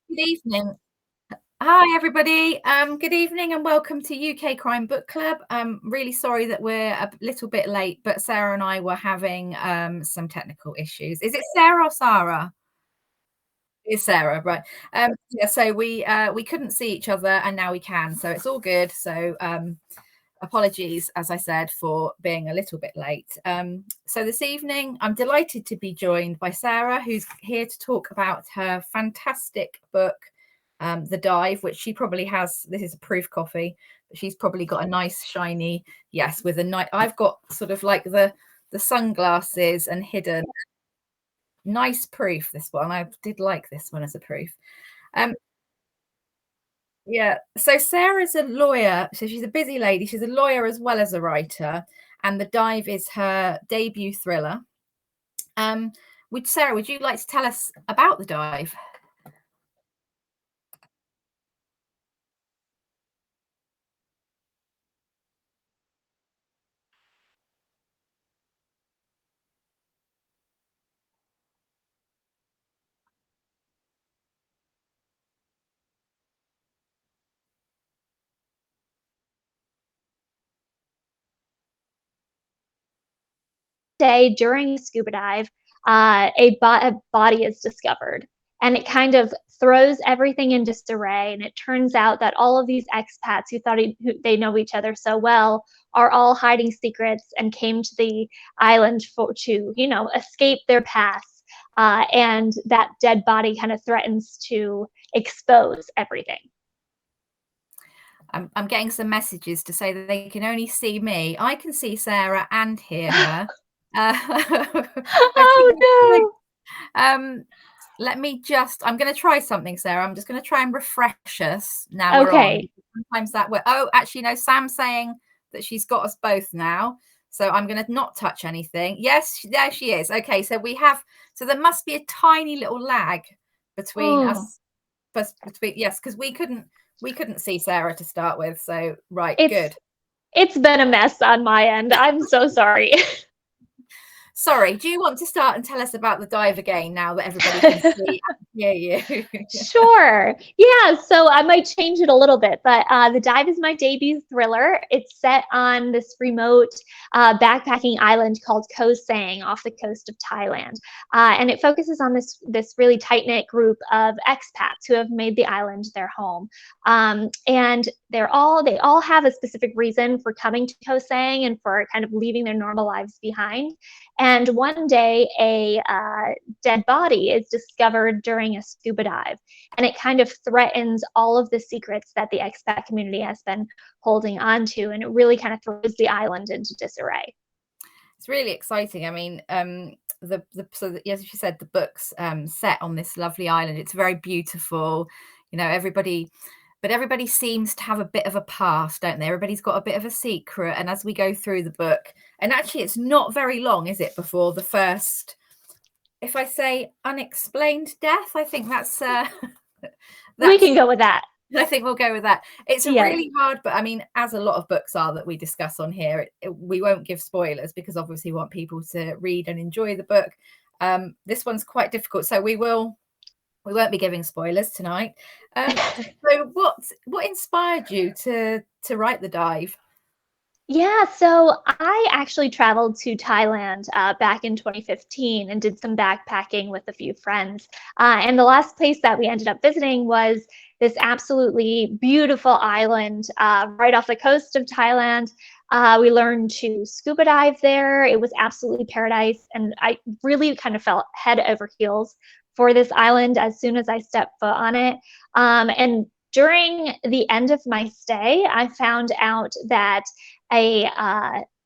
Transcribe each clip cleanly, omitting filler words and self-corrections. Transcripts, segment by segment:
Good evening. Hi, everybody. Good evening and welcome to UK Crime Book Club. I'm really sorry that we're a little bit late, but Sarah and I were having some technical issues. Is it Sarah or Sara? It's Sarah, right? Yeah. So we couldn't see each other, and now we can. So it's all good. So apologies, as I said, for being a little bit late. So this evening, I'm delighted to be joined by Sarah, who's here to talk about her fantastic book, The Dive, which she probably has. This is a proof copy, but she's probably got a nice shiny, yes, with a nice. I've got sort of like the sunglasses and hidden. Nice proof, this one. I did like this one as a proof. Um, Yeah. So Sarah's a lawyer. So she's a busy lady. She's a lawyer as well as a writer. And The Dive is her debut thriller. Sarah, would you like to tell us about The Dive? Day during a scuba dive, a body is discovered, and it kind of throws everything in disarray. And it turns out that all of these expats who they know each other so well are all hiding secrets and came to the island to escape their past. And that dead body kind of threatens to expose everything. I'm getting some messages to say that they can only see me. I can see Sarah and hear her. I Oh think no! um, I'm going to try something, Sarah. I'm just going to try and refresh us now we're on. Okay. Sometimes that way. Oh, actually, no, Sam's saying that she's got us both now. So I'm going to not touch anything. Yes, there she is. Okay, so there must be a tiny little lag between Oh, us, yes, because we couldn't see Sarah to start with. So, right, it's good. it's been a mess on my end. I'm so sorry. Sorry, do you want to start and tell us about The Dive again now that everybody can see and hear you? Sure. Yeah. So I might change it a little bit, but The Dive is my debut thriller. It's set on this remote backpacking island called Koh Sang off the coast of Thailand, and it focuses on this really tight knit group of expats who have made the island their home, and they all have a specific reason for coming to Koh Sang and for kind of leaving their normal lives behind. And one day, a dead body is discovered during a scuba dive, and it kind of threatens all of the secrets that the expat community has been holding on to, and it really kind of throws the island into disarray. It's really exciting. I mean, as you said, the book's set on this lovely island. It's very beautiful. Everybody seems to have a bit of a past, don't they? Everybody's got a bit of a secret. And as we go through the book, and actually, it's not very long, is it, before the first, if I say unexplained death, I think We that's can go with that. I think we'll go with that. It's a Yes. really hard, but I mean, as a lot of books are that we discuss on here, we won't give spoilers because obviously we want people to read and enjoy the book. This one's quite difficult, so we won't be giving spoilers tonight. So what inspired you to write The Dive? Yeah, so I actually traveled to Thailand back in 2015 and did some backpacking with a few friends. And the last place that we ended up visiting was this absolutely beautiful island right off the coast of Thailand. We learned to scuba dive there. It was absolutely paradise. And I really kind of felt head over heels for this island as soon as I stepped foot on it. And during the end of my stay, I found out that a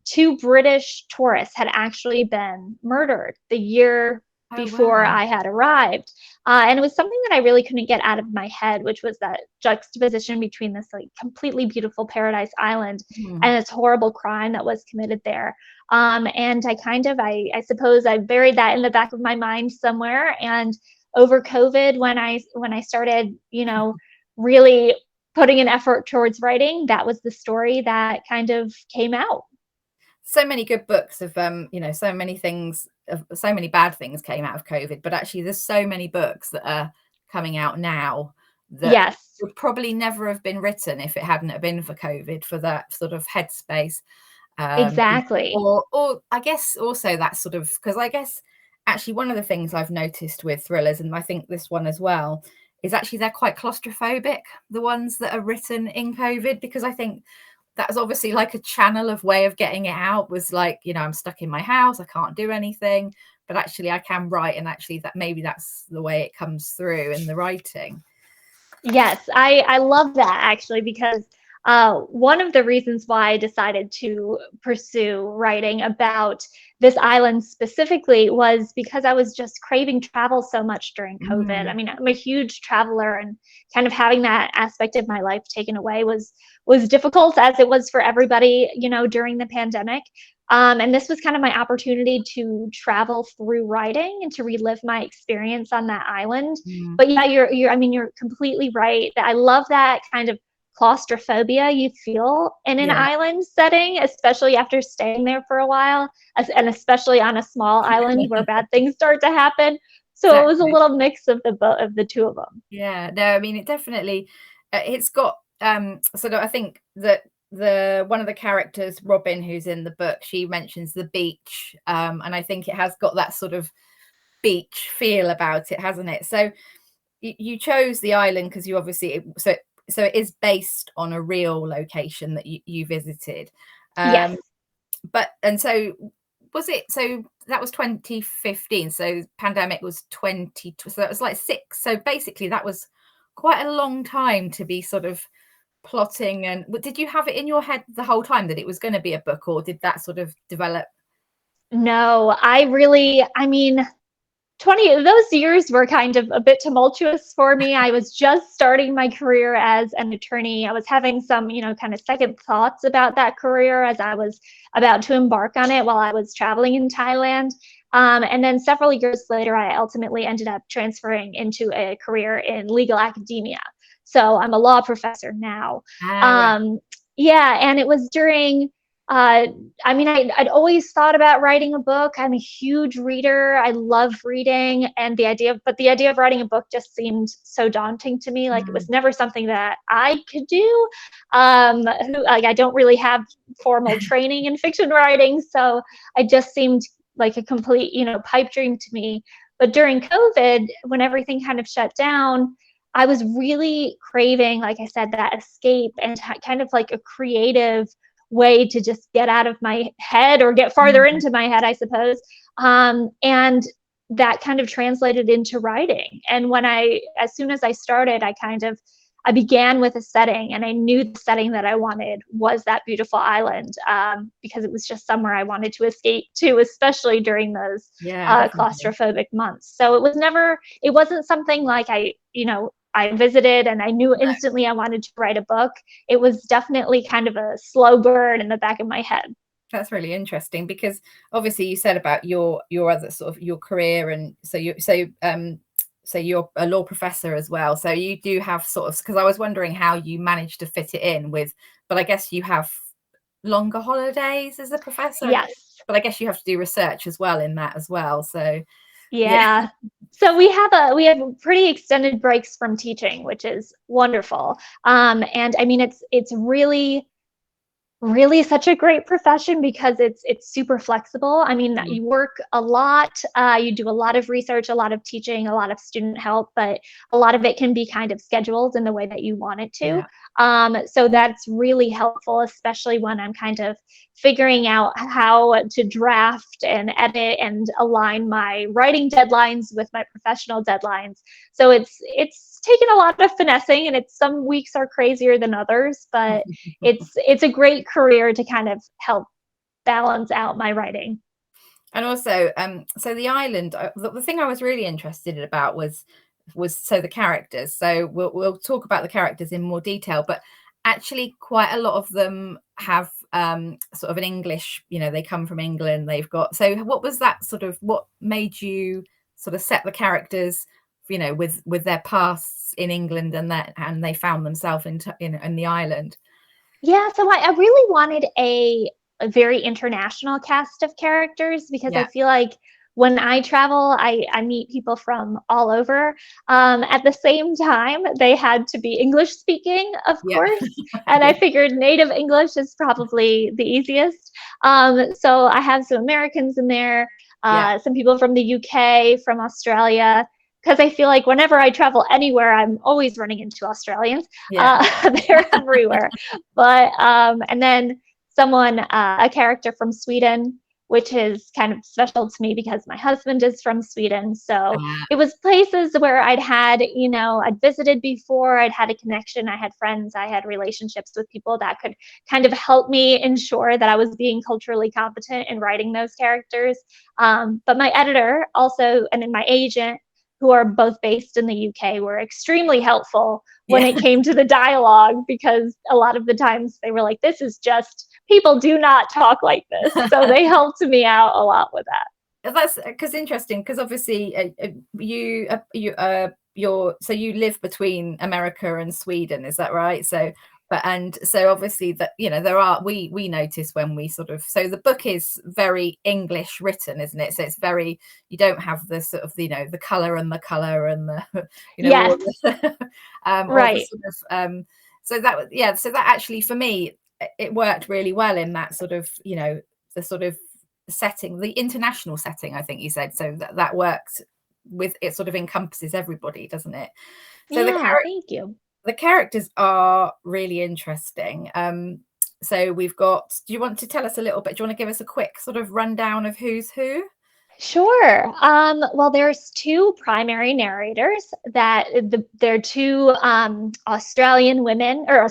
two British tourists had actually been murdered the year Oh before wow. I had arrived. And it was something that I really couldn't get out of my head, which was that juxtaposition between this like completely beautiful paradise island Hmm. and this horrible crime that was committed there. And I suppose I buried that in the back of my mind somewhere. And over COVID, when I started, really putting an effort towards writing, that was the story that kind of came out. So many good books of so many bad things came out of COVID, but actually there's so many books that are coming out now that Yes, would probably never have been written if it hadn't have been for COVID, for that sort of headspace. Um, exactly. or I guess also that sort of, because I guess actually one of the things I've noticed with thrillers, and I think this one as well, is actually they're quite claustrophobic, the ones that are written in COVID, because I think that's obviously like a channel of way of getting it out, was like, I'm stuck in my house, I can't do anything, but actually I can write, and actually that maybe that's the way it comes through in the writing. Yes, I love that actually because one of the reasons why I decided to pursue writing about this island specifically was because I was just craving travel so much during COVID. I Mm, mean, I'm a huge traveler, and kind of having that aspect of my life taken away was difficult, as it was for everybody, during the pandemic. And this was kind of my opportunity to travel through writing and to relive my experience on that island. mm. But yeah, I mean, you're completely right. I love that kind of claustrophobia you feel in an Yeah. island setting, especially after staying there for a while, and especially on a small island where bad things start to happen. So it was a Exactly. little mix of the two of them. Yeah, no, I mean, it definitely, it's got, sort of, I think that the one of the characters, Robin, who's in the book, she mentions the beach, and I think it has got that sort of beach feel about it, hasn't it? So you chose the island because you obviously, so it is based on a real location that you visited. Yes. Um, but and so was it, so that was 2015, so pandemic was 20, so that was like 6, so basically that was quite a long time to be sort of plotting. And did you have it in your head the whole time that it was going to be a book, or did that sort of develop? No, I mean, 20 those years were kind of a bit tumultuous for me. I was just starting my career as an attorney. I was having some, kind of second thoughts about that career as I was about to embark on it while I was traveling in Thailand. And then several years later, I ultimately ended up transferring into a career in legal academia. So I'm a law professor now. Ah, right. Um, yeah, and it was during uh, I mean, I'd always thought about writing a book. I'm a huge reader. I love reading, and the idea of writing a book just seemed so daunting to me. Like it was Mm. never something that I could do. Like I don't really have formal training in fiction writing, so I just seemed like a complete, pipe dream to me. But during COVID, when everything kind of shut down, I was really craving, like I said, that escape and kind of like a creative way to just get out of my head or get farther Mm. into my head, I suppose. And that kind of translated into writing. And as soon as I started, I began with a setting, and I knew the setting that I wanted was that beautiful island, because it was just somewhere I wanted to escape to, especially during those Yeah, definitely. claustrophobic months. So it wasn't something like I visited and I knew instantly I wanted to write a book. It was definitely kind of a slow burn in the back of my head. That's really interesting, because obviously you said about your other sort of your career, and so you're a law professor as well. So you do have sort of, because I was wondering how you managed to fit it in with, but I guess you have longer holidays as a professor, Yes. but I guess you have to do research as well in that as well. So yeah. Yeah. So we have pretty extended breaks from teaching, which is wonderful. And I mean, it's really such a great profession because it's super flexible. I mean, Mm, you work a lot, you do a lot of research, a lot of teaching, a lot of student help, but a lot of it can be kind of scheduled in the way that you want it to. yeah. So that's really helpful, especially when I'm kind of figuring out how to draft and edit and align my writing deadlines with my professional deadlines. So it's taken a lot of finessing, and it's some weeks are crazier than others, but it's a great career to kind of help balance out my writing. And also, so the island, the thing I was really interested about was so the characters. So we'll talk about the characters in more detail, but actually quite a lot of them have sort of an English, they come from England. They've got, so what was that sort of, what made you sort of set the characters, with their pasts in England, and they found themselves in the island? Yeah, so I really wanted a very international cast of characters because I Yeah. feel like when I travel, I meet people from all over. At the same time, they had to be English speaking, of Yeah. course. And I Yeah. figured native English is probably the easiest. So I have some Americans in there, Yeah. some people from the UK, from Australia, because I feel like whenever I travel anywhere, I'm always running into Australians. Yeah. They're everywhere. But and then a character from Sweden, which is kind of special to me because my husband is from Sweden. So it was places where I'd visited before, I'd had a connection, I had friends, I had relationships with people that could kind of help me ensure that I was being culturally competent in writing those characters. But my editor also, and then my agent, who are both based in the UK, were extremely helpful when Yeah. it came to the dialogue, because a lot of the times they were like, this is just, people do not talk like this. So they helped me out a lot with that. That's because interesting, because obviously so you live between America and Sweden, is that right? And so obviously that we notice when we so the book is very English written, isn't it? So it's very, you don't have the sort of the color and the all Yes, the all the right. sort of so that actually for me it worked really well in that sort of the sort of setting, the international setting, I think you said. So that worked with it, sort of encompasses everybody, doesn't it? So Yeah, thank you. the characters are really interesting. So we've got, do you want to tell us a little bit? Do you want to give us a quick sort of rundown of who's who? Sure. Well, there's two primary narrators they're two Australian women, or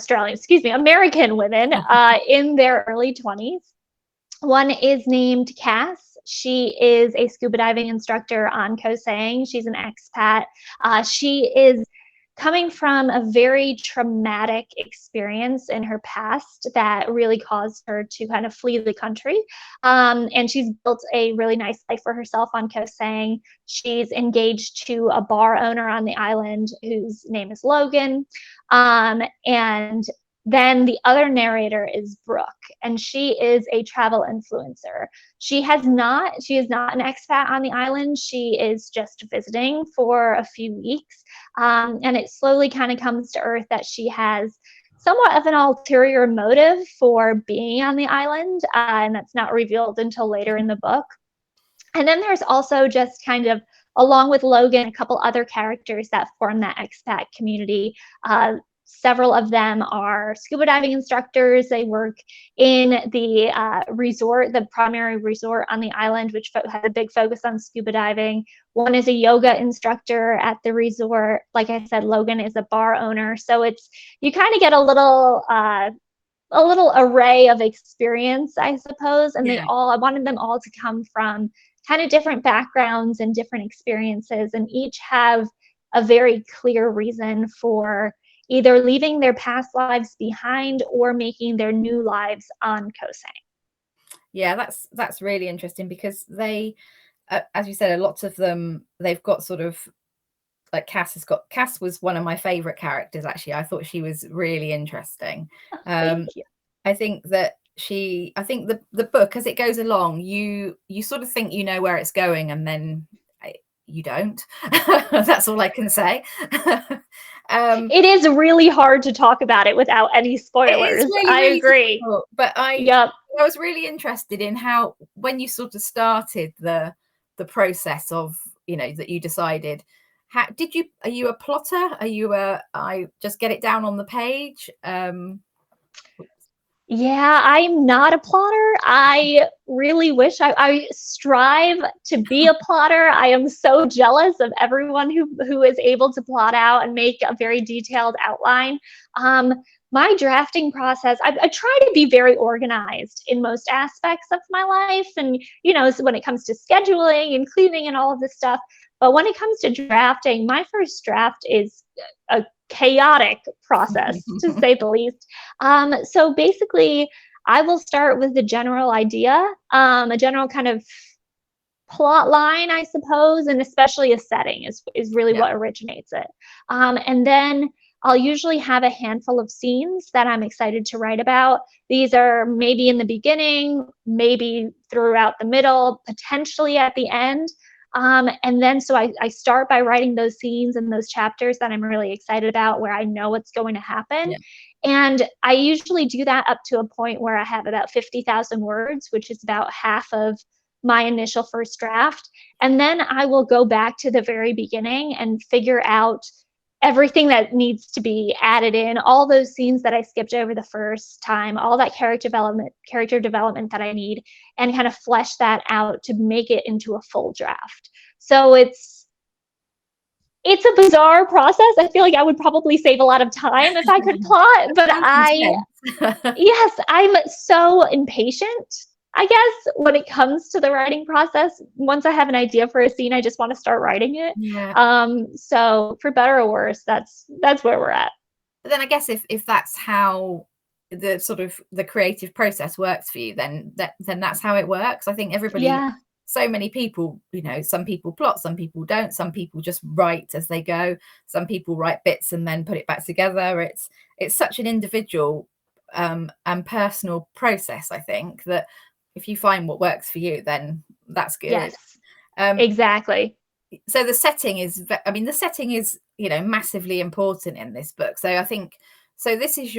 American women in their early 20s. One is named Cass. She is a scuba diving instructor on Koh Sang. She's an expat. She is coming from a very traumatic experience in her past that really caused her to kind of flee the country. And she's built a really nice life for herself on Koh Sang. She's engaged to a bar owner on the island whose name is Logan. And then the other narrator is Brooke, and she is a travel influencer. She is not an expat on the island. She is just visiting for a few weeks. And it slowly kind of comes to earth that she has somewhat of an ulterior motive for being on the island, and that's not revealed until later in the book. And then there's also just kind of, along with Logan, a couple other characters that form that expat community. Several of them are scuba diving instructors. They work in the resort, the primary resort on the island, which has a big focus on scuba diving. One is a yoga instructor at the resort. Like I said, Logan is a bar owner. So you kind of get a little array of experience, I suppose. And Yeah. I wanted them all to come from kind of different backgrounds and different experiences, and each have a very clear reason for either leaving their past lives behind or making their new lives on Koh Sang. Yeah, that's really interesting, because they, as you said, a lot of them, they've got sort of, like Cass was one of my favorite characters, actually. I thought she was really interesting. Thank um you. I think the book, as it goes along, you sort of think you know where it's going, and then you don't. That's all I can say. It is really hard to talk about it without any It is spoilers. really, I really agree. difficult, but Yep. I was really interested in how, when you sort of started the process of, that you decided, how did you, are you a plotter? Are you I just get it down on the page? Yeah, I'm not a plotter. I really wish I strive to be a plotter. I am so jealous of everyone who is able to plot out and make a very detailed outline. My drafting process, I try to be very organized in most aspects of my life, and so when it comes to scheduling and cleaning and all of this stuff. But when it comes to drafting, my first draft is a chaotic process, to say the least. So basically, I will start with the general idea, a general kind of plot line, I suppose, and especially a setting is really Yeah. what originates it. And then I'll usually have a handful of scenes that I'm excited to write about. These are maybe in the beginning, maybe throughout the middle, potentially at the end. And then so I start by writing those scenes and those chapters that I'm really excited about, where I know what's going to happen. Yeah. And I usually do that up to a point where I have about 50,000 words, which is about half of my initial first draft. And then I will go back to the very beginning and figure out everything that needs to be added in, all those scenes that I skipped over the first time, all that character development that I need, and kind of flesh that out to make it into a full draft. So it's a bizarre process. I feel like I would probably save a lot of time if I could plot, but Sounds intense. yes, I'm so impatient, I guess, when it comes to the writing process. Once I have an idea for a scene, I just want to start writing it. Yeah. So for better or worse, that's where we're at. But then I guess if that's how the sort of the creative process works for you, then that's how it works. I think everybody, Yeah. so many people, some people plot, some people don't, some people just write as they go, some people write bits and then put it back together. It's such an individual and personal process, I think, that if you find what works for you, then that's good. Yes. Um, Exactly. so the setting is, I mean, the setting is, massively important in this book. So I think, so this is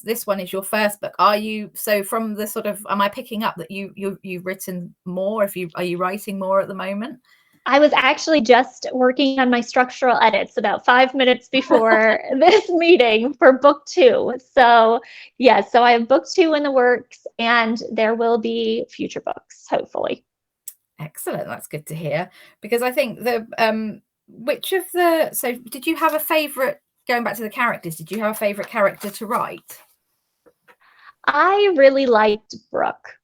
this one is your first book. Are you, so from the sort of, am I picking up that you've written more? Are you writing more at the moment? I was actually just working on my structural edits about 5 minutes before this meeting for book 2. So yeah, so I have book 2 in the works, and there will be future books, hopefully. Excellent. That's good to hear, because I think so did you have a favorite, going back to the characters, did you have a favorite character to write? I really liked Brooke,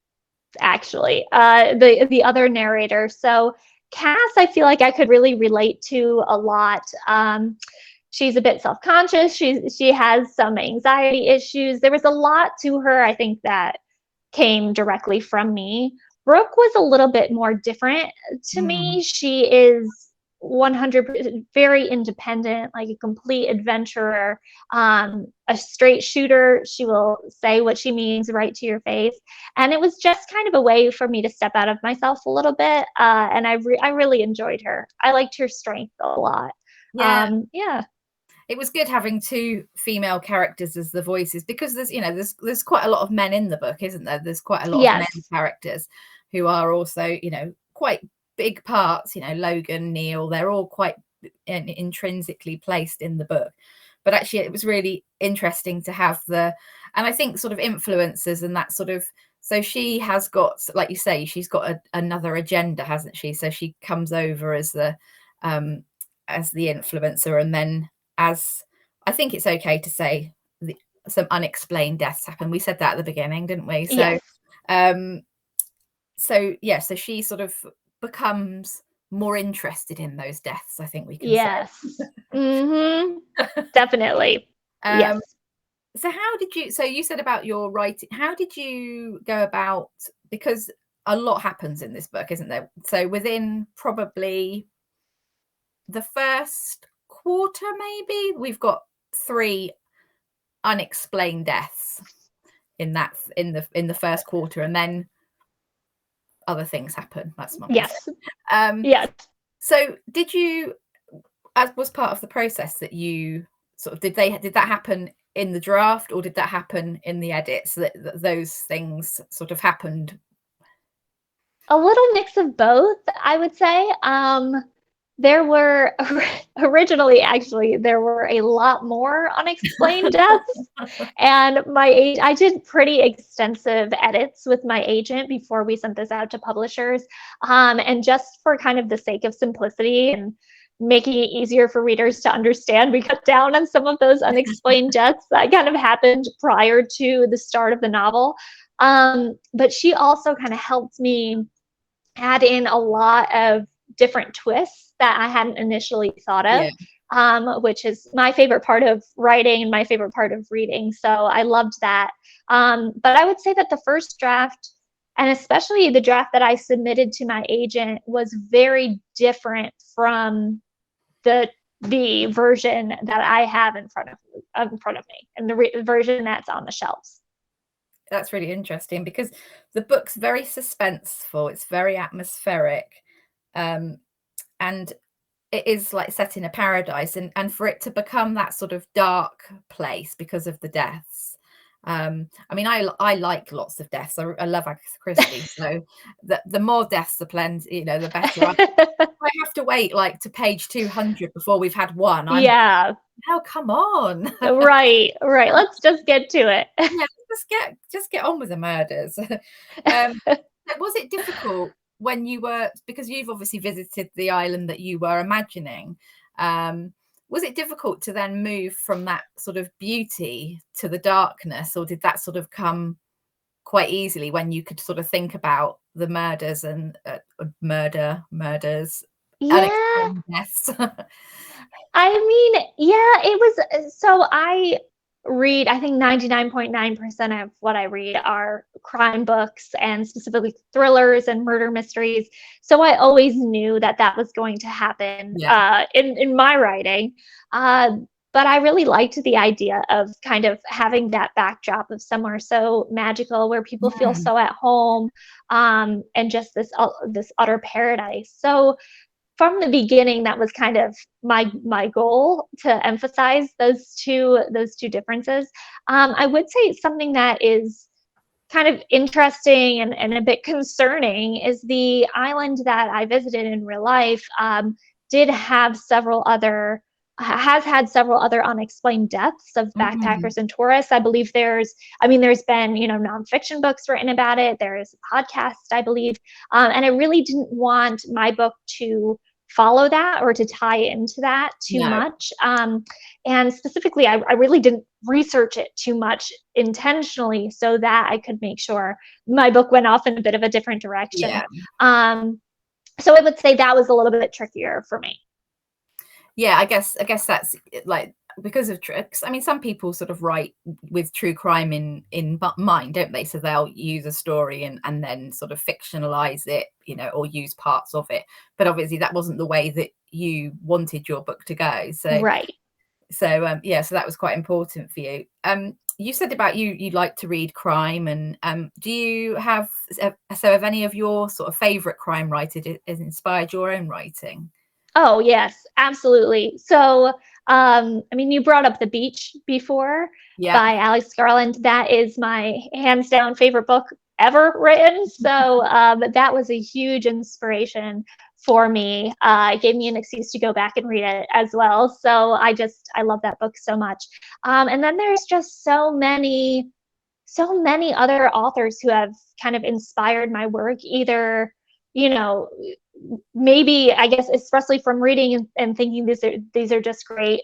actually, the other narrator. So Cass, I feel like I could really relate to a lot. She's a bit self-conscious. She has some anxiety issues. There was a lot to her, I think, that came directly from me. Brooke was a little bit more different to Mm, me. She is 100% very independent, like a complete adventurer, a straight shooter. She will say what she means right to your face. And it was just kind of a way for me to step out of myself a little bit. And I really enjoyed her. I liked her strength a lot. yeah. Yeah. It was good having two female characters as the voices, because there's quite a lot of men in the book, isn't there? There's quite a lot of men Yes. characters who are also, quite big parts. Logan, Neil, they're all quite intrinsically placed in the book. But actually, it was really interesting to have and I think sort of influencers and that sort of. So she has got, like you say, she's got another agenda, hasn't she? So she comes over as the influencer, and then, as I think it's okay to say, some unexplained deaths happen. We said that at the beginning, didn't we? So, Yes. um, so yeah, so she sort of becomes more interested in those deaths, I think we can say. Yes. Mm-hmm. Definitely. Um, Yes. so so you said about your writing, how did you go about, because a lot happens in this book, isn't there? So within probably the first quarter, maybe, we've got 3 unexplained deaths in the first quarter, and then other things happen. That's not what I Yes. said. Yes. So did you, as was part of the process, that you sort of, did that happen in the draft, or did that happen in the edits, that those things sort of happened? A little mix of both, I would say. There were originally, actually, there were a lot more unexplained deaths. And I did pretty extensive edits with my agent before we sent this out to publishers. And just for kind of the sake of simplicity and making it easier for readers to understand, we cut down on some of those unexplained deaths that kind of happened prior to the start of the novel. But she also kind of helped me add in a lot of different twists that I hadn't initially thought of, Yeah. which is my favorite part of writing and my favorite part of reading. So I loved that. But I would say that the first draft, and especially the draft that I submitted to my agent, was very different from the the version that I have in front of me, and the version that's on the shelves. That's really interesting because the book's very suspenseful, it's very atmospheric, um, and it is like set in a paradise, and for it to become that sort of dark place because of the deaths. I mean, I like lots of deaths. I love Agatha Christie, so the more deaths, the plenty, the better. I have to wait like to page 200 before we've had one. I'm Yeah, oh come on, right, right. Let's just get to it. yeah, just get on with the murders. Was it difficult when you were, because you've obviously visited the island that you were imagining, um, was it difficult to then move from that sort of beauty to the darkness, or did that sort of come quite easily when you could sort of think about the murders and murders, Yeah, unexplained deaths? I mean, yeah, it was so I read, I think 99.9% of what I read are crime books and specifically thrillers and murder mysteries. So I always knew that that was going to happen Yeah. in my writing. Uh, but I really liked the idea of kind of having that backdrop of somewhere so magical where people feel Mm, so at home, and just this utter paradise. So from the beginning, that was kind of my goal, to emphasize those two differences. I would say something that is kind of interesting and a bit concerning is the island that I visited in real life, did have several other has had several other unexplained deaths of mhm. backpackers and tourists. I believe there's been, nonfiction books written about it. There is a podcast, I believe. And I really didn't want my book to follow that or to tie into that too No. much. And specifically, I really didn't research it too much intentionally so that I could make sure my book went off in a bit of a different direction. Yeah. Um, so I would say that was a little bit trickier for me. Yeah, I guess that's like because of tricks. I mean, some people sort of write with true crime in mind, don't they? So they'll use a story and then sort of fictionalize it, or use parts of it. But obviously, that wasn't the way that you wanted your book to go. Right. Yeah, so that was quite important for you. You said about you like to read crime, and do you have so have any of your sort of favorite crime writers has inspired your own writing? Oh, yes, absolutely. So, I mean, you brought up The Beach before Yeah. by Alex Garland. That is my hands down favorite book ever written. So, that was a huge inspiration for me. It gave me an excuse to go back and read it as well. So, I love that book so much. And then there's just so many other authors who have kind of inspired my work, either, you know, maybe I guess especially from reading and thinking these are just great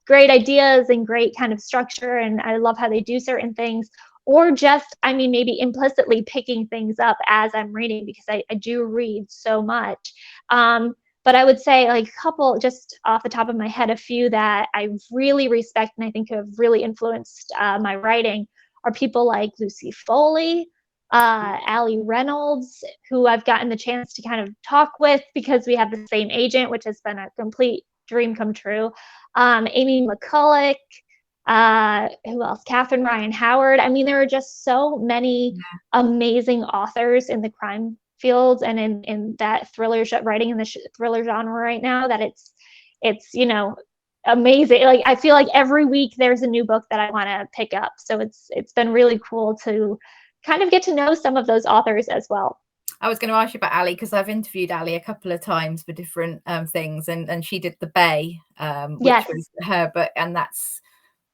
ideas and great kind of structure, and I love how they do certain things, or just, I mean, maybe implicitly picking things up as I'm reading, because I do read so much. But I would say, like, a couple just off the top of my head, a few that I really respect and I think have really influenced my writing are people like Lucy Foley, Allie Reynolds, who I've gotten the chance to kind of talk with because we have the same agent, which has been a complete dream come true. Amy McCulloch, who else? Catherine Ryan Howard. I mean, there are just so many amazing authors in the crime field and in that writing in the thriller genre right now, that it's amazing. Like, I feel like every week there's a new book that I want to pick up. So it's been really cool to kind of get to know some of those authors as well. I was going to ask you about Ali because I've interviewed Ali a couple of times for different things, and she did The Bay, which Yes. was her, but and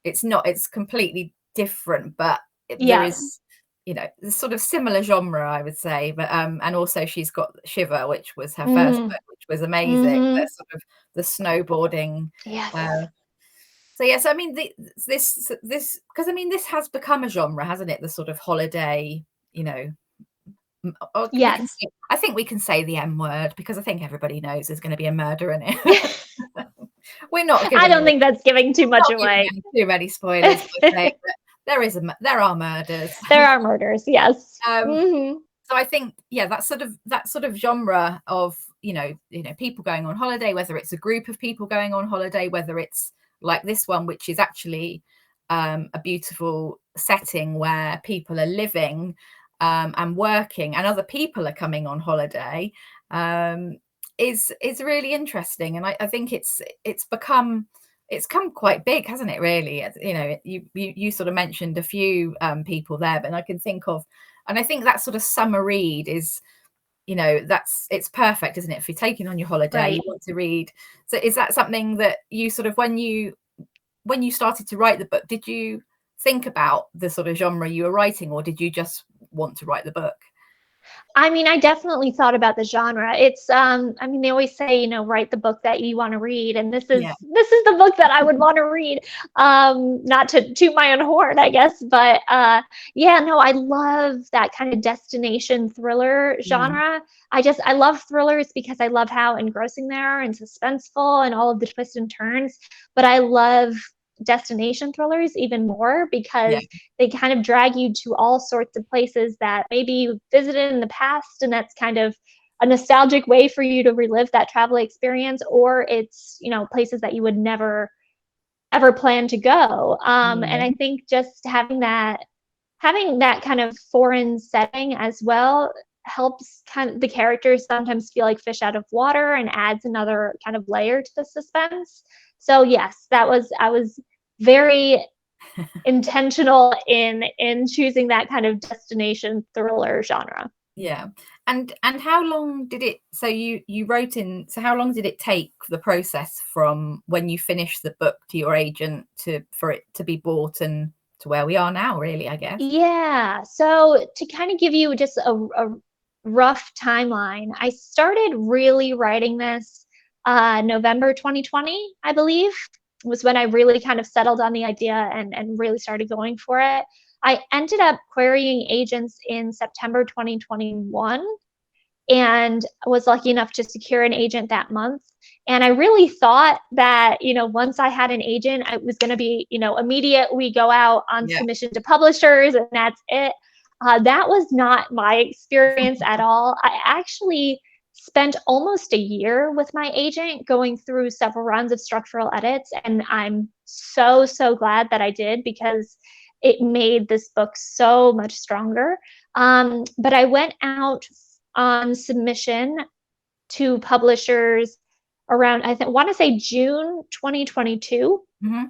it's completely different, but there Yeah. is the sort of similar genre, I would say, but and also she's got Shiver, which was her first Mhm. book, which was amazing. The Mhm. sort of the snowboarding. Yes. Uh, so yes, I mean this because I mean this has become a genre, hasn't it? The sort of holiday, you know, or we can Yes. say, I think we can say the M word because I think everybody knows there's going to be a murder in it. We're not I giving don't think that's giving too much not giving away. any too many spoilers by saying that there are murders. There are murders, yes. Um, Mhm. So I think, yeah, that sort of genre of, people going on holiday, whether it's a group of people going on holiday, whether it's like this one, which is actually a beautiful setting where people are living and working, and other people are coming on holiday, um, is really interesting. And I think it's come quite big, hasn't it? Really, you sort of mentioned a few people there, but I can think of, and I think that sort of summer read is, it's perfect, isn't it? If you're taking on your holiday, you Right. want to read. So is that something that you sort of, when you started to write the book, did you think about the sort of genre you were writing, or did you just want to write the book? I mean, I definitely thought about the genre. It's I mean, they always say, write the book that you want to read, and Yeah. this is the book that I would want to read. Not to toot my own horn, I guess, but yeah, no, I love that kind of destination thriller Mm, genre. I love thrillers because I love how engrossing they are and suspenseful and all of the twists and turns, but I love destination thrillers even more yeah. because they kind of drag you to all sorts of places that maybe you visited in the past, and that's kind of a nostalgic way for you to relive that travel experience, or it's places that you would never ever plan to go. And I Mm, think just having that kind of foreign setting as well helps kind of the characters sometimes feel like fish out of water and adds another kind of layer to the suspense. So yes, that was I was very intentional in choosing that kind of destination thriller genre. yeah. And how long did it, so you wrote in, so how long did it take, the process from when you finished the book to your agent, to for it to be bought, and to where we are now, really, I guess? Yeah. So to kind of give you just a rough timeline, I started really writing this November 2020, I believe, was when I really kind of settled on the idea and really started going for it. I ended up querying agents in September 2021 and was lucky enough to secure an agent that month. And I really thought that, once I had an agent, it was going to be, immediate. We go out on Yeah. submission to publishers and that's it. That was not my experience at all. I actually spent almost a year with my agent going through several rounds of structural edits. And I'm so, so glad that I did because it made this book so much stronger. But I went out on submission to publishers around I want to say June 2022. Hmm.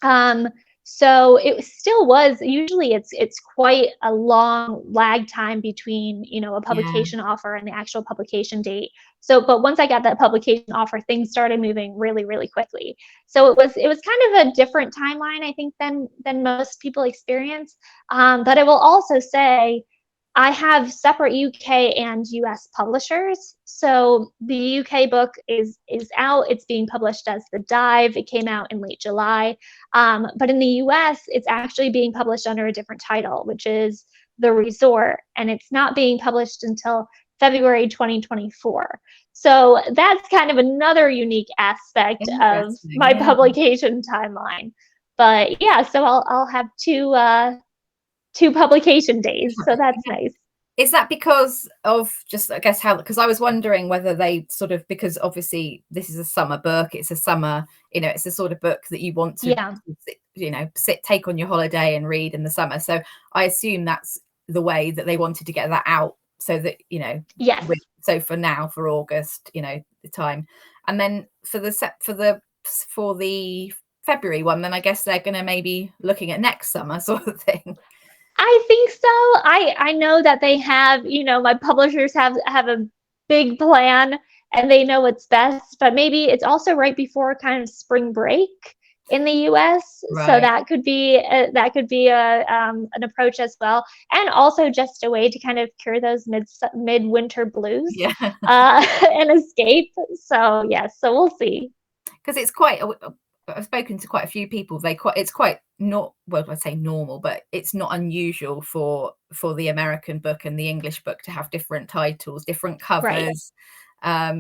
Um, so it still was usually it's quite a long lag time between a Yeah. publication offer and the actual publication date. So but once I got that publication offer, things started moving really really quickly. So it was kind of a different timeline I think than most people experience. But I will also say I have separate UK and US publishers. So the UK book is out. It's being published as The Dive. It came out in late July. But in the US, it's actually being published under a different title, which is The Resort, and it's not being published until February 2024. So that's kind of another unique aspect of Interesting. my Yeah. publication timeline. But yeah, so I'll have two publication days, so that's nice. Is that because of, just, I guess, how, because I was wondering whether they sort of, because obviously this is a summer book, it's a summer, it's the sort of book that you want to, Yeah. take on your holiday and read in the summer. So I assume that's the way that they wanted to get that out, so that, Yes. so for now, for August, the time. And then for the February one, then I guess they're going to maybe looking at next summer sort of thing. I think so. I know that they have, my publishers have a big plan and they know what's best, but maybe it's also right before kind of spring break in the US, so Right. that could be an approach as well, and also just a way to kind of cure those midwinter blues, Yeah. and escape. So yes, so we'll see. Because it's quite, I've spoken to quite a few people, it's quite, not, well, I'd say normal, but it's not unusual for the American book and the English book to have different titles, different Right. covers,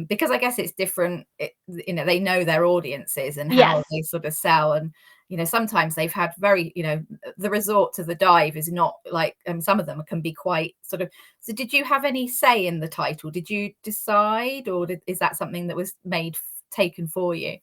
because I guess it's different, they know their audiences and how Yes. they sort of sell. And sometimes they've had very, the resort to the dive is not like, some of them can be quite sort of. So did you have any say in the title? Did you decide, or is that something that was taken for you?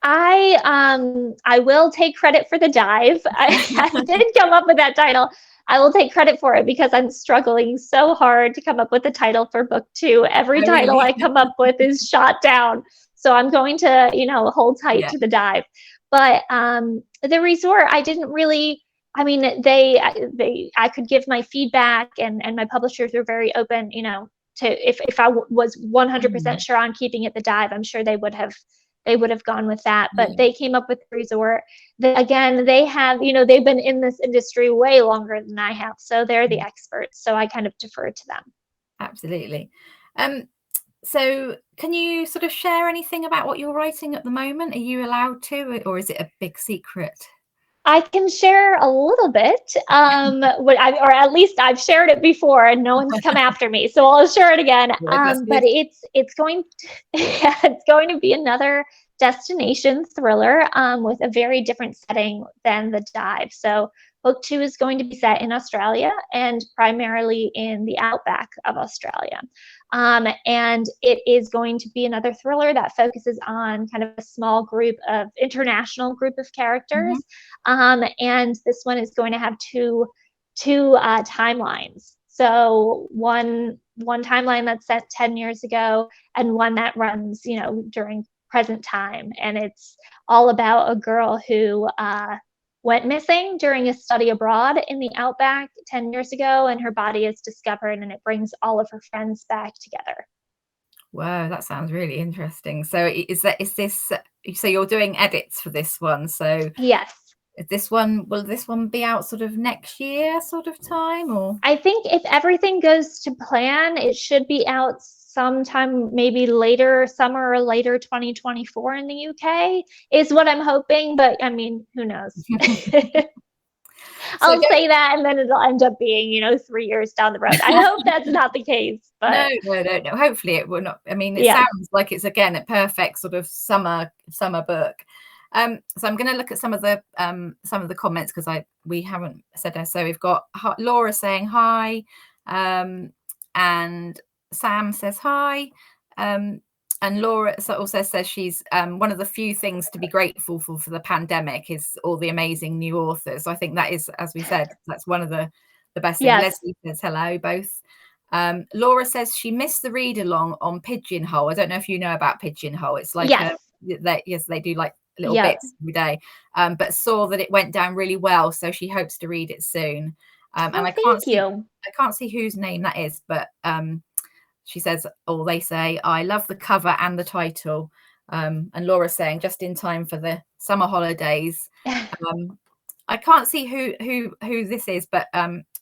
I will take credit for the dive. I did come up with that title. I will take credit for it because I'm struggling so hard to come up with a title for book 2. Every Oh, title really? I come up with is shot down. So I'm going to, hold tight Yeah. to the dive. But the resort, I didn't really. I mean, I could give my feedback, and my publishers were very open, to if I was 100% sure on keeping it the dive, I'm sure they would have gone with that. But Yeah. they came up with the resort. Again, they have, they've been in this industry way longer than I have, so they're the experts. So I kind of defer to them. Absolutely. So can you sort of share anything about what you're writing at the moment? Are you allowed to, or is it a big secret? I can share a little bit, or at least I've shared it before, and no one's come after me, so I'll share it again. Good, that's But good. it's going to, yeah, it's going to be another destination thriller, with a very different setting than the dive. So book 2 is going to be set in Australia, and primarily in the outback of Australia. And it is going to be another thriller that focuses on kind of a small international group of characters. Mhm. And this one is going to have two timelines. So one timeline that's set 10 years ago, and one that runs, during present time. And it's all about a girl who went missing during a study abroad in the outback 10 years ago, and her body is discovered, and it brings all of her friends back together. Wow, that sounds really interesting. So so you're doing edits for this one. So Yes. will this one be out sort of next year sort of time, or? I think if everything goes to plan, it should be out sometime maybe later summer or later 2024 in the UK is what I'm hoping, but I mean, who knows? So I'll say that, and then it'll end up being, 3 years down the road. I hope that's not the case, No, but no, no, no. Hopefully it will not. I mean, it yeah. sounds like it's again a perfect sort of summer book. So I'm going to look at some of the comments because we haven't said that. So we've got Laura saying hi, and Sam says hi, and Laura also says she's one of the few things to be grateful for the pandemic is all the amazing new authors. So I think that is, as we said, that's one of the best things. Yes. Leslie says hello, both. Laura says she missed the read along on Pigeonhole. I don't know if you know about Pigeonhole. It's like Yes. yes, they do like little Yep. bits every day. But saw that it went down really well, so she hopes to read it soon. And Oh, I thank you. can't see whose name that is, but she says, or they say, I love the cover and the title. And Laura's saying just in time for the summer holidays. I can't see who this is, but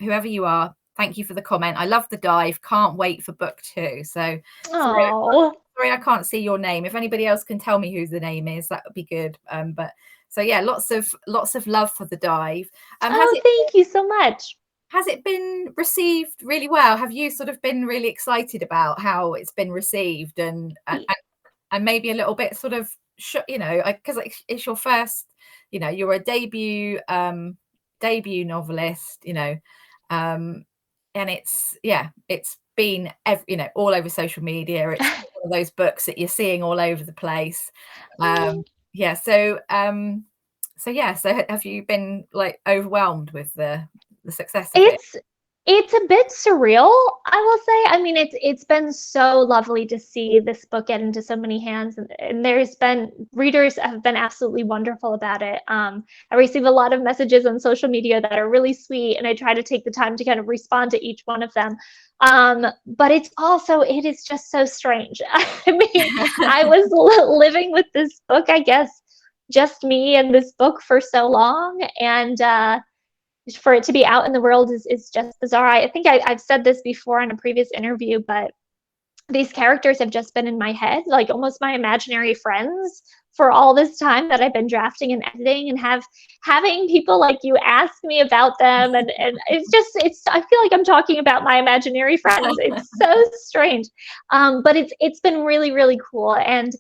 whoever you are, thank you for the comment. I love the dive. Can't wait for book 2. So Oh, sorry, I can't see your name. If anybody else can tell me who the name is, that would be good. But so yeah, lots of love for the dive. thank you so much. Has it been received really well? Have you sort of been really excited about how it's been received, and maybe a little bit sort of because it's your first, you're a debut novelist, and it's been all over social media. It's one of those books that you're seeing all over the place. Yeah, so so have you been like overwhelmed with the success of it? It's a bit surreal, I will say. I mean, it's been so lovely to see this book get into so many hands, and readers have been absolutely wonderful about it. I receive a lot of messages on social media that are really sweet, and I try to take the time to kind of respond to each one of them. But it is just so strange. I mean, I was living with this book, I guess, just me and this book for so long, and for it to be out in the world is just bizarre. I think I've said this before in a previous interview, but these characters have just been in my head, like almost my imaginary friends for all this time that I've been drafting and editing, and having people like you ask me about them, and I feel like I'm talking about my imaginary friends. It's so strange. But it's been really, really cool. And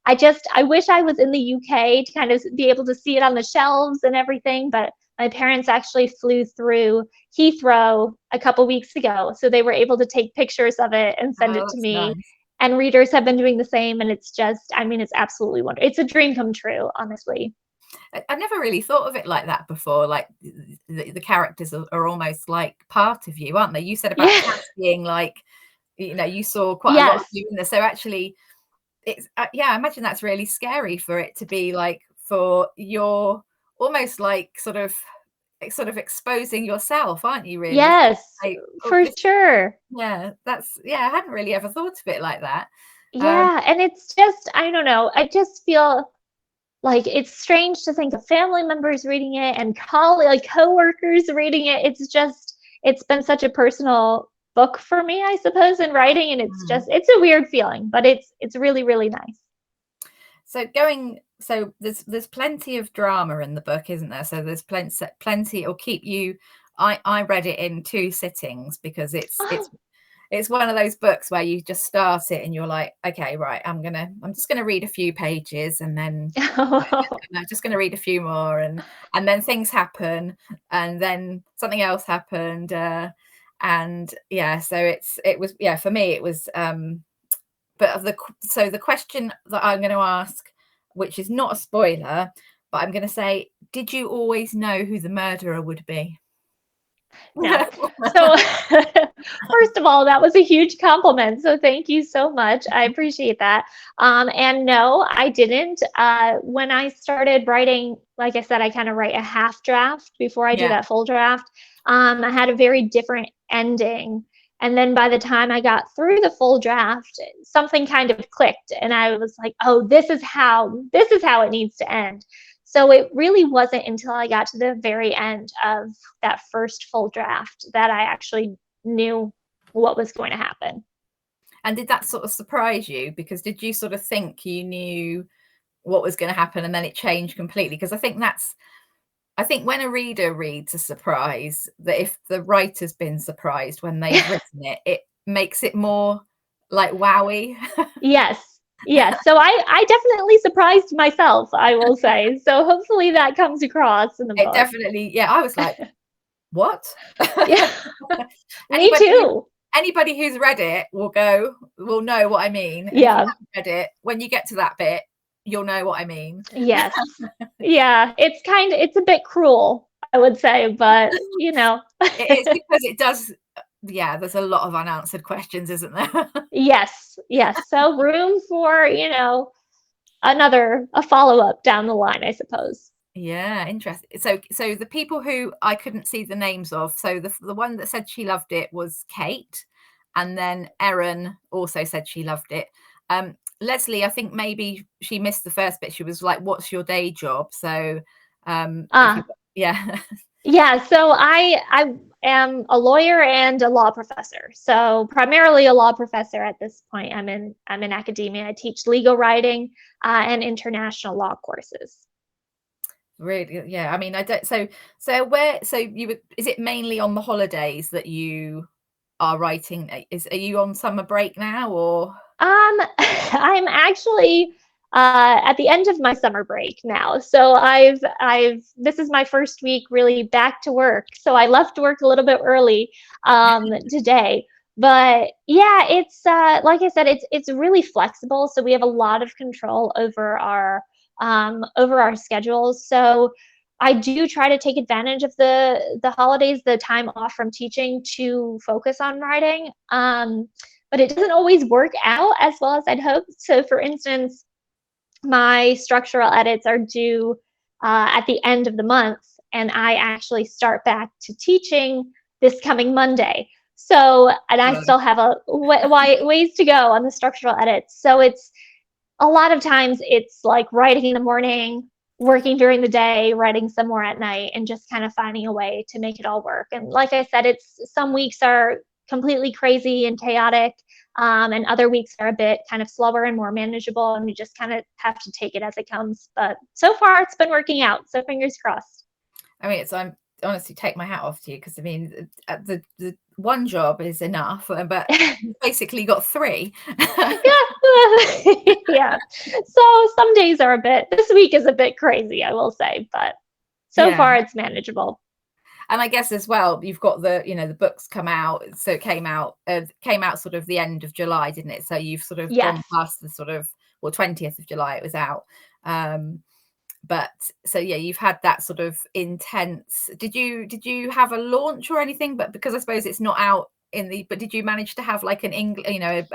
I wish I was in the UK to kind of be able to see it on the shelves and everything, but my parents actually flew through Heathrow a couple weeks ago, so they were able to take pictures of it and send Oh, it to that's me. nice. And readers have been doing the same, and it's just, I mean, it's absolutely wonderful. It's a dream come true, honestly. I never really thought of it like that before. Like the characters are almost like part of you, aren't they? You said about Yeah. Cass being like, you saw quite a lot of Yes. you in there. So actually, it's yeah, I imagine that's really scary for it to be like for your almost like sort of exposing yourself, aren't you? Really, Yes, like oh, for this, sure. yeah, that's yeah. I hadn't really ever thought of it like that. Um, Yeah, and it's just, I don't know. I just feel like it's strange to think of family members reading it and like coworkers reading it. It's just, it's been such a personal book for me, I suppose, in writing, and it's mm. just, it's a weird feeling, but it's really, really nice. So there's plenty of drama in the book, isn't there? So there's plenty. It'll keep you. I read it in 2 sittings because Oh. it's one of those books where you just start it and you're like, okay, right, I'm just gonna read a few pages and then I'm just gonna read a few more and then things happen and then something else happened and yeah, so it was yeah for me it was but so the question that I'm going to ask, which is not a spoiler, but I'm going to say, did you always know who the murderer would be? No. So, first of all, that was a huge compliment. So, thank you so much. I appreciate that. And no, I didn't. When I started writing, like I said, I kind of write a half draft before I do Yeah. that full draft. I had a very different ending. And then by the time I got through the full draft, something kind of clicked, and I was like, "Oh, this is how it needs to end." So it really wasn't until I got to the very end of that first full draft that I actually knew what was going to happen. And did that sort of surprise you? Because did you sort of think you knew what was going to happen and then it changed completely? Because I think when a reader reads a surprise, that if the writer's been surprised when they've written it, it makes it more like wowie. Yes. Yes. So I definitely surprised myself, I will say. So hopefully that comes across in the It book. definitely, yeah, I was like, what? Yeah. Me Anybody who too. anybody who's read it will know what I mean, and if you Yeah. haven't read it, when you get to that bit, you'll know what I mean. Yes. Yeah. It's a bit cruel, I would say, but It is because it does yeah, there's a lot of unanswered questions, isn't there? Yes. Yes. So room for, a follow-up down the line, I suppose. Yeah, interesting. So the people who I couldn't see the names of, so the one that said she loved it was Kate, and then Erin also said she loved it. Leslie, I think maybe she missed the first bit. She was like, "What's your day job?" So, if you, Ah, yeah, yeah, so I am a lawyer and a law professor. So primarily a law professor at this point. I'm in academia. I teach legal writing and international law courses. really, yeah. I mean, I don't. So you would, is it mainly on the holidays that you are writing? Are you on summer break now, or I'm actually at the end of my summer break now. So this is my first week really back to work. So I left work a little bit early today. But yeah, it's like I said, it's really flexible. So we have a lot of control over our schedules. So I do try to take advantage of the holidays, the time off from teaching to focus on writing. But it doesn't always work out as well as I'd hoped. So, for instance, my structural edits are due at the end of the month, and I actually start back to teaching this coming Monday. So, and I right. still have ways to go on the structural edits. So it's a lot of times it's like writing in the morning, working during the day, writing some more at night, and just kind of finding a way to make it all work. And like I said, it's some weeks are completely crazy and chaotic, and other weeks are a bit kind of slower and more manageable, and we just kind of have to take it as it comes. But so far, it's been working out. So fingers crossed. I mean, honestly take my hat off to you, because I mean, the one job is enough, but you've basically got three. Yeah. Yeah. So some days are this week is a bit crazy, I will say, but so Yeah. far it's manageable. And I guess as well, you've got the books come out. So it came out sort of the end of July, didn't it? So you've sort of Yes. gone past the sort of, well, 20th of July it was out. But so yeah, you've had that sort of intense. Did you have a launch or anything? But because I suppose it's not out but did you manage to have like an English,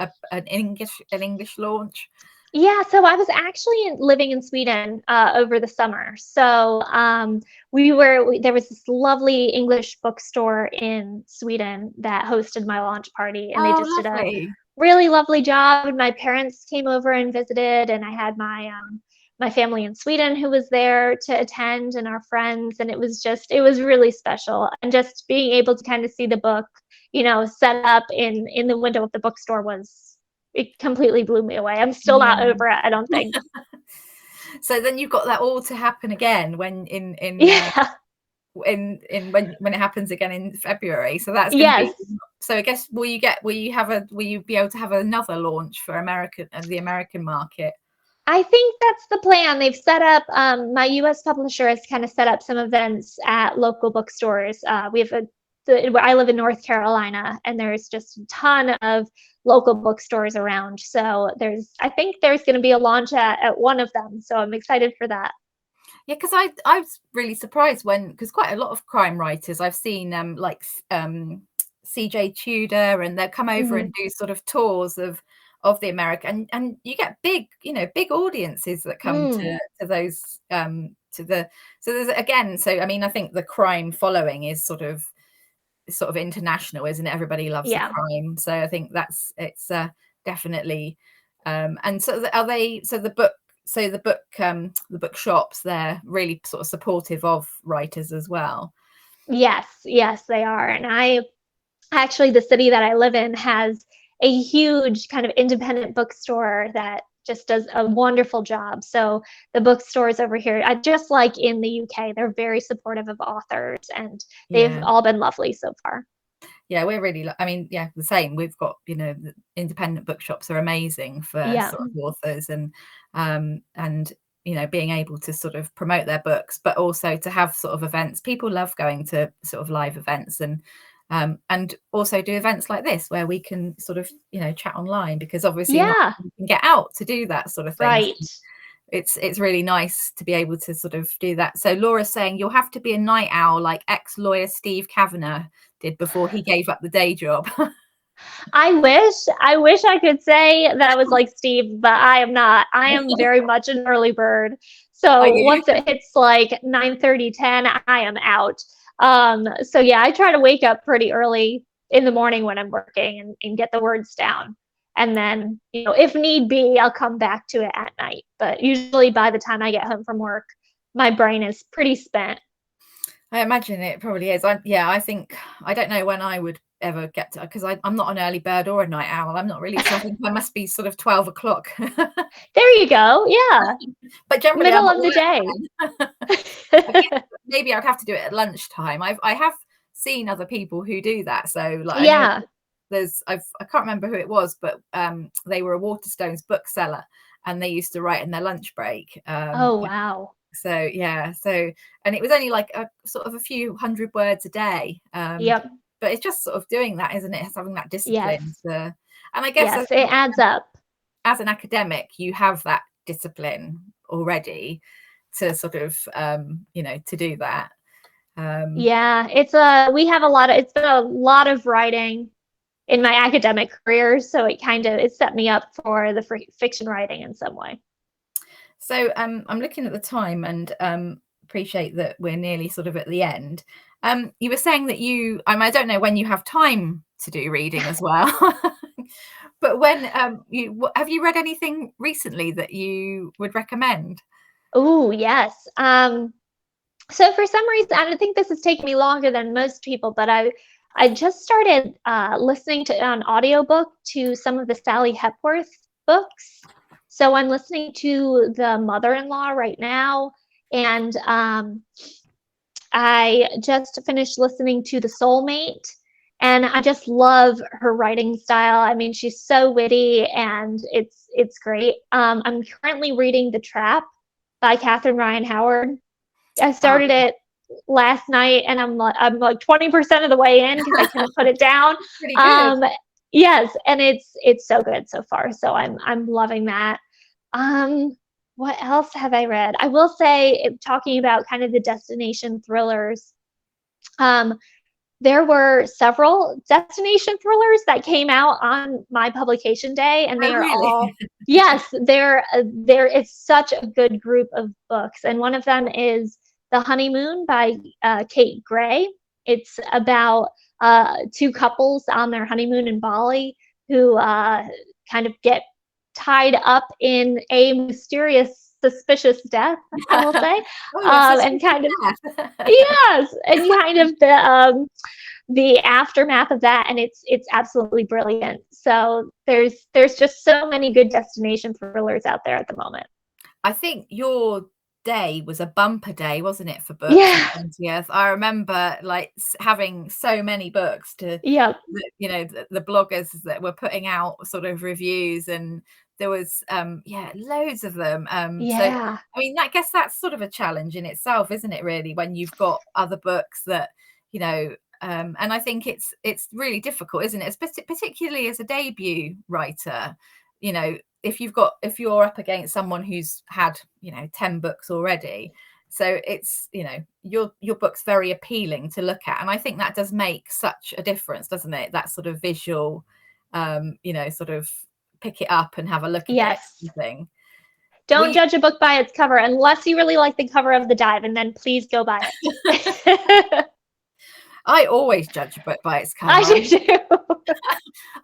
an English launch? Yeah, so I was actually living in Sweden over the summer. So there was this lovely English bookstore in Sweden that hosted my launch party, and they Oh, just did a lovely. really lovely job. And my parents came over and visited, and I had my family in Sweden who was there to attend, and our friends, and it was really special. And just being able to kind of see the book, set up in the window of the bookstore it completely blew me away. I'm still not Yeah. over it, I don't think. So then you've got that all to happen again when Yeah. when it happens again in February. So that's going to be. Yes. So I guess will you be able to have another launch for the American market? I think that's the plan. They've set up, my US publisher has kind of set up some events at local bookstores. We have I live in North Carolina, and there's just a ton of local bookstores around. So I think there's going to be a launch at one of them. So I'm excited for that. Yeah, because I was really surprised because quite a lot of crime writers I've seen, like CJ Tudor, and they'll come over Mhm. and do sort of tours of the American, and you get big audiences that come Mm. to those so there's again, so I mean, I think the crime following is sort of international, isn't it? Everybody loves a Yeah. crime, so I think it's definitely. And so are they? So the bookshops, they're really sort of supportive of writers as well. Yes, yes, they are. And the city that I live in has a huge kind of independent bookstore that just does a wonderful job. So the bookstores over here, just like in the UK, they're very supportive of authors, and they've Yeah. all been lovely so far. Yeah, we're really, I mean, yeah, the same. We've got, the independent bookshops are amazing for Yeah. sort of authors, and being able to sort of promote their books, but also to have sort of events. People love going to sort of live events, and also do events like this where we can sort of, chat online, because obviously not Yeah. everyone can get out to do that sort of thing. Right. It's really nice to be able to sort of do that. So Laura's saying you'll have to be a night owl like ex-lawyer Steve Kavanagh did before he gave up the day job. I wish I could say that I was like Steve, but I am not. I am very much an early bird. Are So you? once it hits like 9:30, 10, I am out. So yeah, I try to wake up pretty early in the morning when I'm working and get the words down. And then, if need be, I'll come back to it at night. But usually by the time I get home from work, my brain is pretty spent. I imagine it probably is. I think I don't know when I would ever get to, because I'm not an early bird or a night owl. I'm not really. So I think I must be sort of 12 o'clock. There you go. Yeah. But generally I'm Middle at of the day. work then. I guess maybe I'd have to do it at lunchtime. I have seen other people who do that. So like I know Yeah. I can't remember who it was, but they were a Waterstones bookseller, and they used to write in their lunch break. Oh, wow. So yeah, and it was only like a sort of a few hundred words a day. Yep. But it's just sort of doing that, isn't it? It's having that Yes. discipline and I guess Yes, it adds up. as an academic, you have that discipline already to sort of to do that. Yeah, it's been a lot of writing in my academic career, so it set me up for the fiction writing in some way. So I'm looking at the time, and appreciate that we're nearly sort of at the end. You were saying that I don't know when you have time to do reading as well, but when have you read anything recently that you would recommend? Oh, yes. So for some reason, I don't think this has taken me longer than most people, but I just started listening to an audiobook to some of the Sally Hepworth books. So I'm listening to The Mother-in-Law right now, and I just finished listening to The Soulmate, and I just love her writing style. I mean, she's so witty, and it's great. I'm currently reading The Trap by Catherine Ryan Howard. I Oh, started it last night, and I'm like 20% of the way in because I couldn't put it down. pretty good. Um, yes, and it's so good so far. So I'm loving that. Um, what else have I read? I will say, talking about kind of the destination thrillers, um, there were several destination thrillers that came out on my publication day, and Oh, they are really? all, yes, there is such a good group of books, and one of them is The Honeymoon by Kate Gray. It's about two couples on their honeymoon in Bali who kind of get tied up in a mysterious, suspicious death, I will say, Oh, it's a and kind of, death. yes, and kind of the aftermath of that, and it's absolutely brilliant. So there's just so many good destination thrillers out there at the moment. I think your day was a bumper day, wasn't it, for books on Yeah. 20th? I remember, like, having so many books to Yep. the bloggers that were putting out sort of reviews, and there was, yeah, loads of them, so, Yeah. I mean, I guess that's sort of a challenge in itself, isn't it, really, when you've got other books that, you know, and I think it's really difficult, isn't it? Particularly as a debut writer, you know, if you're up against someone who's had 10 books already, so it's your book's very appealing to look at, and I think that does make such a difference, doesn't it, that sort of visual, sort of pick it up and have a look at it Yes. thing. Don't We judge a book by its cover unless you really like the cover of The Dive, and then please go buy it. I always judge a book by its I cover. do too.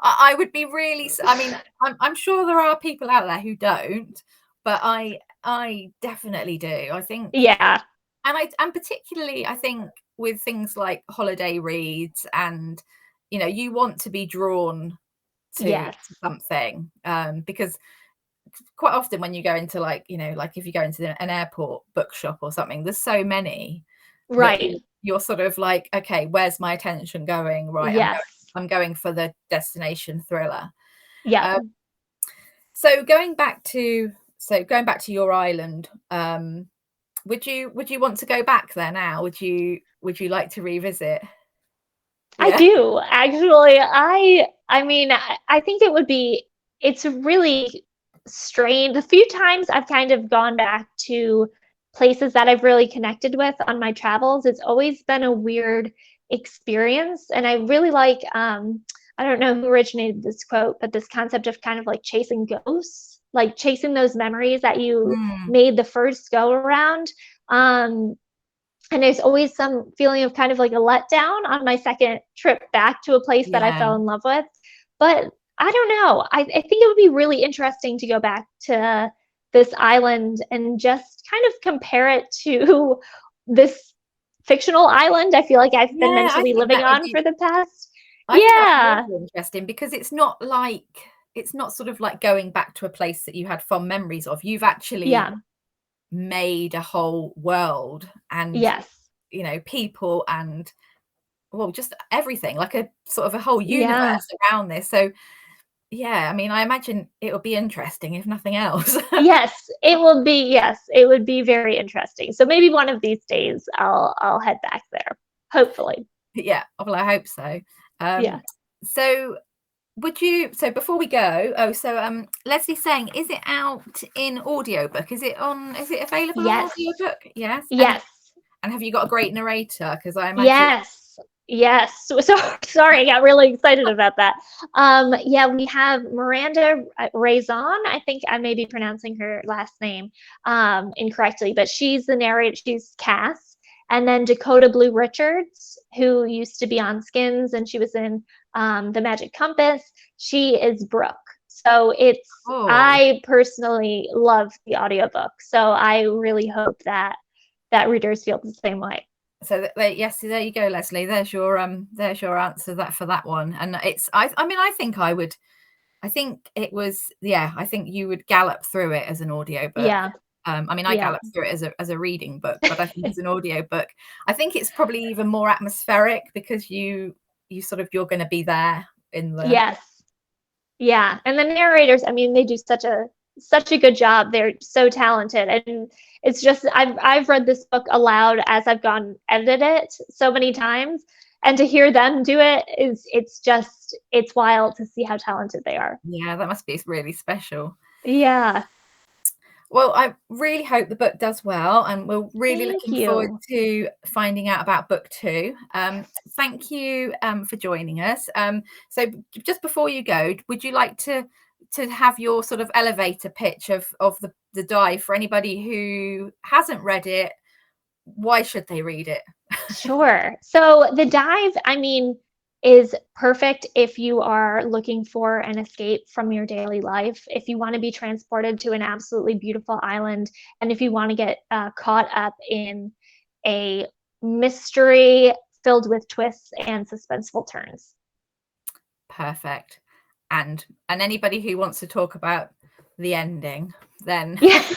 I would be really I mean, I'm sure there are people out there who don't, but I definitely do. I think. Yeah. And particularly, I think with things like holiday reads, and you want to be drawn to Yes. something, because quite often when you go into, like, like if you go into an airport bookshop or something, there's so many that Right. you're sort of like, okay, where's my attention going? Right, Yes. I'm going for the destination thriller. Yep. Uh, so going back to your island, would you want to go back there now? Would you like to revisit? I Yeah. do actually. I mean, I think it's really strange. The few times I've kind of gone back to places that I've really connected with on my travels, it's always been a weird experience. And I really like, I don't know who originated this quote, but this concept of kind of like chasing ghosts, like chasing those memories that you Mm, made the first go around. Um, and there's always some feeling of kind of like a letdown on my second trip back to a place that I yeah. fell in love with. But I don't know. I think it would be really interesting to go back to this island and just kind of compare it to this fictional island I feel like I've been Yeah, mentally living on for the past. I think that's Yeah. really interesting, because it's not sort of like going back to a place that you had fond memories of. You've actually Yeah. made a whole world, and, Yes. people, and, well, just everything, like a sort of a whole Yeah. universe around this. So, yeah, I mean, I imagine it'll be interesting if nothing else. Yes, it would be very interesting. So maybe one of these days I'll head back there. Hopefully. Yeah, well, I hope so. Yeah. Um, so so before we go, Leslie's saying, is it out in audiobook? Is it available on Yes. audiobook? Yes. And Yes. have you got a great narrator? Because I imagine. Yes. Yes. Sorry, I got really excited about that. Yeah, we have Miranda Raison. I think I may be pronouncing her last name incorrectly, but she's the narrator. She's Cass. And then Dakota Blue Richards, who used to be on Skins, and she was in The Magic Compass. She is Brooke. So Oh, I personally love the audiobook. So I really hope that readers feel the same way. so yes, so there you go, Leslie. There's your answer for that one. And I mean, I think I would. I think it was, yeah, I think you would gallop through it as an audiobook. Yeah. I mean, I Yeah. galloped through it as a reading book, but I think as an audio book, I think it's probably even more atmospheric because you sort of you're going to be there in the. Yes. Yeah. And the narrators, I mean, they do such a good job. They're so talented. And it's just I've read this book aloud as I've gone edited it so many times. And to hear them do it it's wild to see how talented they are. Yeah, that must be really special. Yeah. Well, I really hope the book does well, and we're really Thank looking forward you. to finding out about book 2. Thank you for joining us. So just before you go, would you like to have your sort of elevator pitch of the dive for anybody who hasn't read it? Why should they read it? Sure. So the dive, I mean, is perfect if you are looking for an escape from your daily life, if you want to be transported to an absolutely beautiful island, and if you want to get caught up in a mystery filled with twists and suspenseful turns. Perfect. And anybody who wants to talk about the ending, then Yeah. you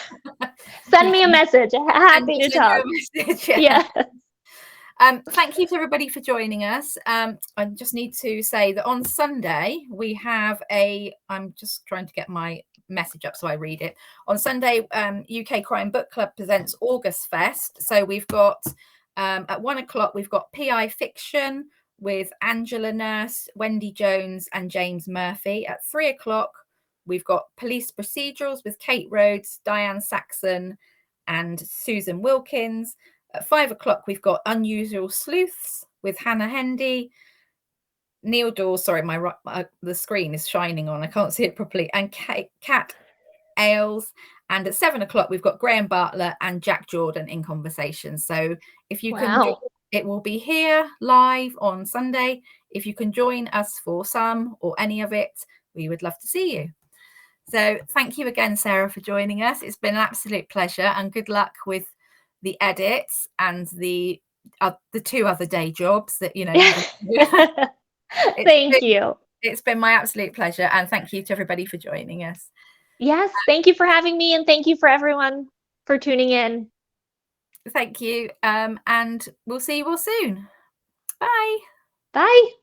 Send me a can message. Happy to send you talk. a message. Yeah. Yeah. Thank you to everybody for joining us. I just need to say that on Sunday we have I'm just trying to get my message up so I read it. On Sunday, UK Crime Book Club presents August Fest. So we've got at 1:00 we've got PI Fiction with Angela Nurse, Wendy Jones, and James Murphy. At 3:00 we've got Police Procedurals with Kate Rhodes, Diane Saxon, and Susan Wilkins. At 5:00 we've got Unusual Sleuths with Hannah Hendy, Neil Dawes. Sorry, the screen is shining on. I can't see it properly. And Kat Ailes. And at 7:00 we've got Graham Bartlett and Jack Jordan in conversation. So if you can, Wow. it will be here live on Sunday. If you can join us for some or any of it, we would love to see you. So thank you again, Sarah, for joining us. It's been an absolute pleasure, and good luck with the edits and the 2 other day jobs that you Thank you. it's been my absolute pleasure, and thank you to everybody for joining us. Yes, thank you for having me, and thank you for everyone for tuning in. Thank you, and we'll see you all soon. Bye. Bye.